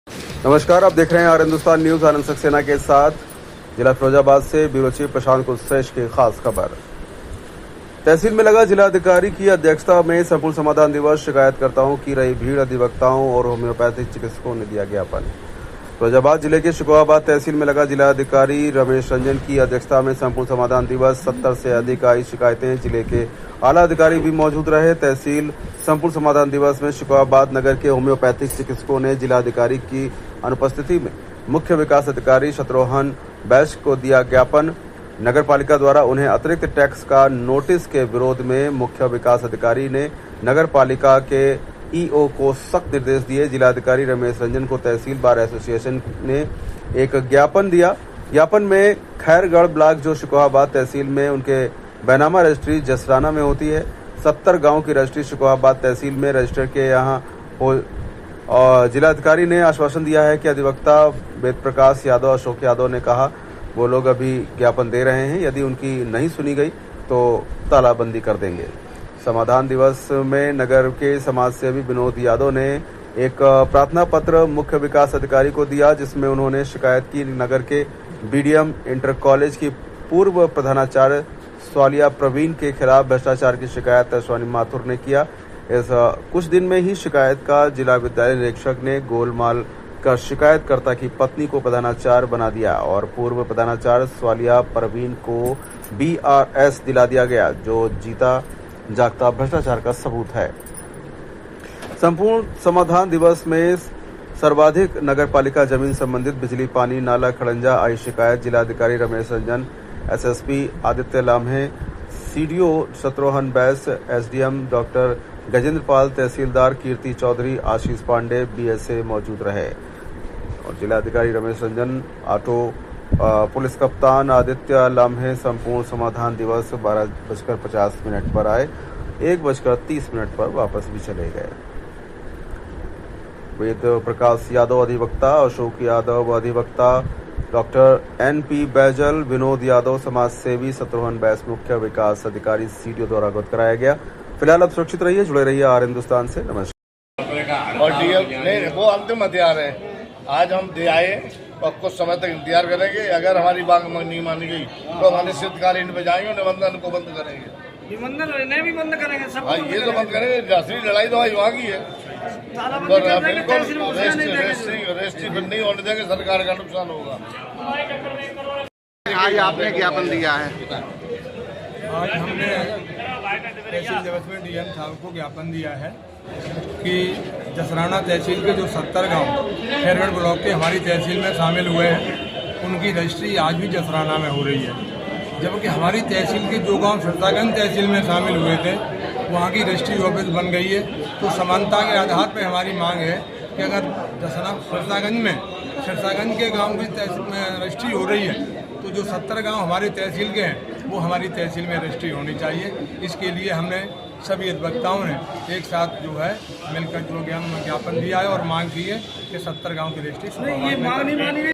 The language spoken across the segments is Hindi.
नमस्कार, आप देख रहे हैं आर हिंदुस्तान न्यूज। आनंद सक्सेना के साथ जिला फिरोजाबाद से ब्यूरो चीफ प्रशांत कुलश्रेष्ठ की खास खबर। तहसील में लगा जिलाधिकारी की अध्यक्षता में संपूर्ण समाधान दिवस। शिकायतकर्ताओं की रही भीड़, अधिवक्ताओं और होम्योपैथिक चिकित्सकों ने दिया ज्ञापन। फिरोजाबाद जिले के शिकोहाबाद तहसील में लगा जिलाधिकारी रमेश रंजन की अध्यक्षता में संपूर्ण समाधान दिवस। 70 से अधिक आई शिकायतें। जिले के आला अधिकारी भी मौजूद रहे। तहसील संपूर्ण समाधान दिवस में शिकोहाबाद नगर के होम्योपैथिक चिकित्सकों ने जिलाधिकारी की अनुपस्थिति में मुख्य विकास अधिकारी शत्रुघ्न बैस को दिया ज्ञापन। नगर पालिका द्वारा उन्हें अतिरिक्त टैक्स का नोटिस के विरोध में मुख्य विकास अधिकारी ने नगर पालिका के ईओ को सख्त निर्देश दिए। जिलाधिकारी रमेश रंजन को तहसील बार एसोसिएशन ने एक ज्ञापन दिया। ज्ञापन में खैरगढ़ ब्लॉक जो शिकोहाबाद तहसील में उनके बैनामा रजिस्ट्री जसराना में होती है। 70 गांव की रजिस्ट्री शिकोहाबाद तहसील में रजिस्टर के यहाँ हो। और जिलाधिकारी ने आश्वासन दिया है कि अधिवक्ता वेद प्रकाश यादव, अशोक यादव ने कहा वो लोग अभी ज्ञापन दे रहे हैं, यदि उनकी नहीं सुनी गई तो तालाबंदी कर देंगे। समाधान दिवस में नगर के समाजसेवी विनोद यादव ने एक प्रार्थना पत्र मुख्य विकास अधिकारी को दिया, जिसमें उन्होंने शिकायत की नगर के बीडीएम इंटर कॉलेज की पूर्व प्रधानाचार्य स्वालिया प्रवीण के खिलाफ भ्रष्टाचार की शिकायत अश्वनी माथुर ने किया। इस कुछ दिन में ही शिकायत का जिला विद्यालय निरीक्षक ने गोलमाल कर शिकायतकर्ता की पत्नी को प्रधानाचार्य बना दिया और पूर्व प्रधानाचार्य स्वालिया प्रवीण को बीआरएस दिला दिया गया, जो जीता जागता भ्रष्टाचार का सबूत है। संपूर्ण समाधान दिवस में सर्वाधिक नगर पालिका जमीन संबंधित बिजली, पानी, नाला, खड़ंजा आई शिकायत। जिलाधिकारी रमेश रंजन, एसएसपी आदित्य लाम्हे, सीडीओ शत्रुघ्न बैस, एसडीएम डॉक्टर गजेंद्र पाल, तहसीलदार कीर्ति चौधरी, आशीष पांडे, बीएसए मौजूद रहे। और जिलाधिकारी रमेश रंजन, ऑटो पुलिस कप्तान आदित्य लाम्हे संपूर्ण समाधान दिवस 12:50 पर आए, 1:30 पर वापस भी चले गए। वेद प्रकाश यादव अधिवक्ता, अशोक यादव अधिवक्ता, डॉक्टर एनपी बैजल, विनोद यादव समाज सेवी, शत्रुघ्न बैस मुख्य विकास अधिकारी सीडीओ द्वारा अवगत कराया गया। फिलहाल आप सुरक्षित रहिए, जुड़े रहिए आर हिंदुस्तान से। नमस्कार। और डीएम नहीं, वो अंतिम हथियार है। आज हम दे आए और कुछ समय तक इंतजार करेंगे। अगर हमारी बात नहीं मानी गई तो हमारे शीतकालीन पे जाएंगे, निबंधन को बंद करेंगे। निबंधन भी बंद करेंगे, सब ये तो बंद करेंगे। असली लड़ाई तो वहाँ की है। बिल्कुल रजिस्ट्री नहीं होने देंगे, सरकार का नुकसान होगा। आज आपने ज्ञापन दिया है। आज हमने तहसील दिवस में डीएम साहब को ज्ञापन दिया है कि जसराना तहसील के जो 70 गांव खैरगढ़ ब्लॉक के हमारी तहसील में शामिल हुए हैं, उनकी रजिस्ट्री आज भी जसराना में हो रही है। जबकि हमारी तहसील के जो गांव सिरसागंज तहसील में शामिल हुए थे, वहाँ की रजिस्ट्री ऑफिस बन गई है। तो समानता के आधार पर हमारी मांग है कि अगर सिरसागंज के गाँव की रजिस्ट्री हो रही है तो जो 70 गांव हमारे तहसील के हैं वो हमारी तहसील में रजिस्ट्री होनी चाहिए। इसके लिए हमने सभी अधिवक्ताओं ने एक साथ जो है मिलकर जो ज्ञापन दिया है और मांग की है कि 70 गांव की रजिस्ट्री। ये मांग नहीं मानी गई।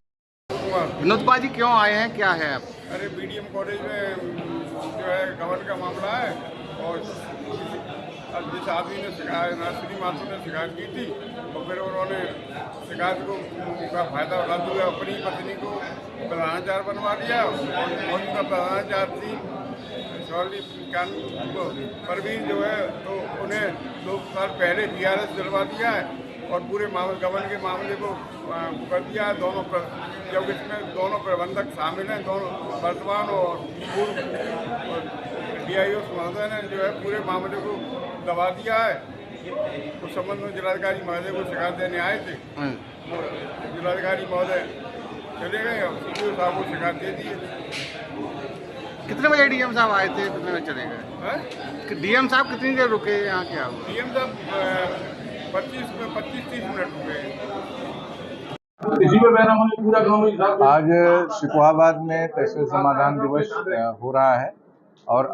विनोद जी क्यों आए हैं, क्या है आप? अरे बीडीएम कॉलेज में जो है गवर्न का मामला है और अब जिस आदमी ने शिकायत श्री माथुर ने शिकायत की थी और फिर उन्होंने शिकायत का फायदा उठाते हुए अपनी पत्नी को प्रधानाचार्य बनवा दिया और उनका प्रधानाचार्य थी परवीन जो है तो उन्हें 2 साल पहले बीआरएस दिलवा दिया है और पूरे गवर्न के मामले को कर दिया है। दोनों जब इसमें दोनों प्रबंधक शामिल हैं, दोनों वर्तमान और पूर्व डीआईओ महोदय ने जो है पूरे मामले को दबा दिया है। उस संबंध में जिलाधिकारी महोदय को शिकायत देने आए थे। जिलाधिकारी महोदय चले गए और सीडीओ साहब को शिकायत दे दी। कितने बजे डीएम साहब आए थे, कितने बजे चले गए? डीएम साहब कितनी देर रुके यहाँ क्या? डीएम साहब 25-30 मिनट रुके। आज शिकोहाबाद में तहसील समाधान दिवस हो रहा है और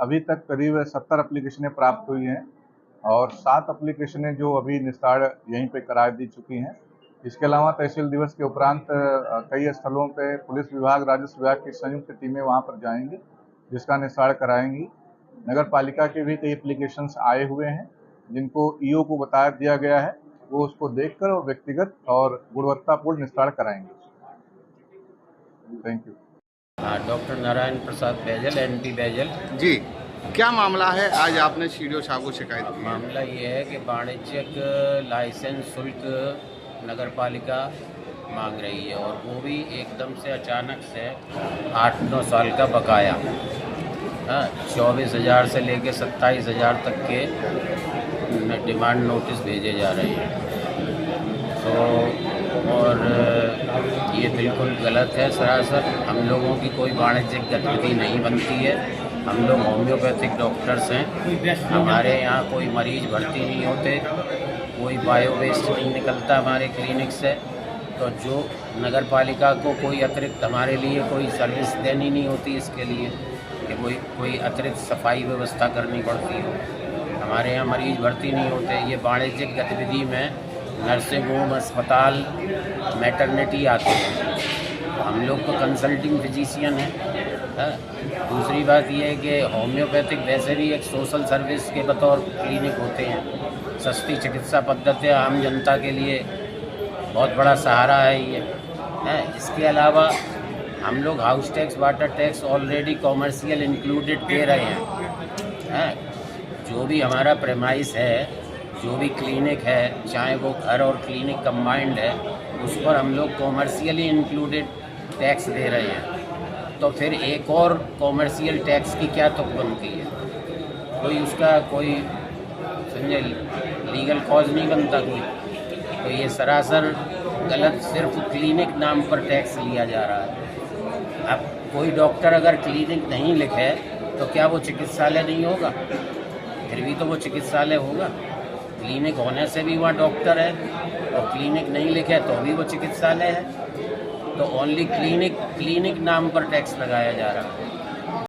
अभी तक करीब 70 एप्लीकेशनें प्राप्त हुई हैं और 7 एप्लीकेशनें जो अभी निस्तार यहीं पे करा दी चुकी हैं। इसके अलावा तहसील दिवस के उपरांत कई स्थलों पे पुलिस विभाग, राजस्व विभाग की संयुक्त टीमें वहां पर जाएंगी, जिसका निस्तार कराएंगी। नगर पालिका के भी कई एप्लीकेशंस आए हुए हैं जिनको ईओ को बता दिया गया है, वो उसको देखकर और व्यक्तिगत और गुणवत्तापूर्ण निस्तारण कराएंगे। Thank you. हाँ, डॉक्टर नारायण प्रसाद बैजल, एनपी बैजल। जी, क्या मामला है? आज आपने सीडीओ साहब को शिकायत की है। मामला ये है कि वाणिज्यिक लाइसेंस शुल्क नगर पालिका मांग रही है और वो भी एकदम से अचानक से 8-9 साल का बकाया। हाँ, 24,000 से लेके 27,000 तक के डिमांड नोटिस भेजे जा रहे हैं। तो और ये बिल्कुल गलत है सरासर। हम लोगों की कोई वाणिज्यिक गतिविधि नहीं बनती है। हम लोग होम्योपैथिक डॉक्टर्स हैं। हमारे यहाँ कोई मरीज भर्ती नहीं होते, कोई बायो वेस्ट नहीं निकलता हमारे क्लिनिक से। तो जो नगर पालिका को कोई अतिरिक्त हमारे लिए कोई सर्विस देनी नहीं होती इसके लिए कि कोई अतिरिक्त सफाई व्यवस्था करनी पड़ती हो। हमारे यहाँ मरीज भर्ती नहीं होते। ये वाणिज्यिक गतिविधि में नर्सिंग होम, अस्पताल, मैटरनिटी आते हैं। हम लोग तो कंसल्टिंग फिजिशियन हैं। दूसरी बात यह है कि होम्योपैथिक वैसे भी एक सोशल सर्विस के बतौर क्लिनिक होते हैं। सस्ती चिकित्सा पद्धति आम जनता के लिए बहुत बड़ा सहारा है ये है। इसके अलावा हम लोग house tax, water tax already commercial included दे रहे हैं। जो भी हमारा प्रेमाइस है, जो भी क्लिनिक है, चाहे वो घर और क्लिनिक कंबाइंड है, उस पर हम लोग कॉमर्शियली इंक्लूडेड टैक्स दे रहे हैं। तो फिर एक और कॉमर्शियल टैक्स की क्या तुक बनती है? कोई उसका कोई समझे लीगल कॉज नहीं बनता कोई। तो ये सरासर गलत, सिर्फ क्लिनिक नाम पर टैक्स लिया जा रहा है। अब कोई डॉक्टर अगर क्लिनिक नहीं लिखे तो क्या वो चिकित्सालय नहीं होगा? फिर भी तो वो चिकित्सालय होगा। क्लिनिक होने से भी वहाँ डॉक्टर है, और क्लिनिक नहीं लिखे तो भी वो चिकित्सालय है। तो ओनली क्लिनिक नाम पर टैक्स लगाया जा रहा है।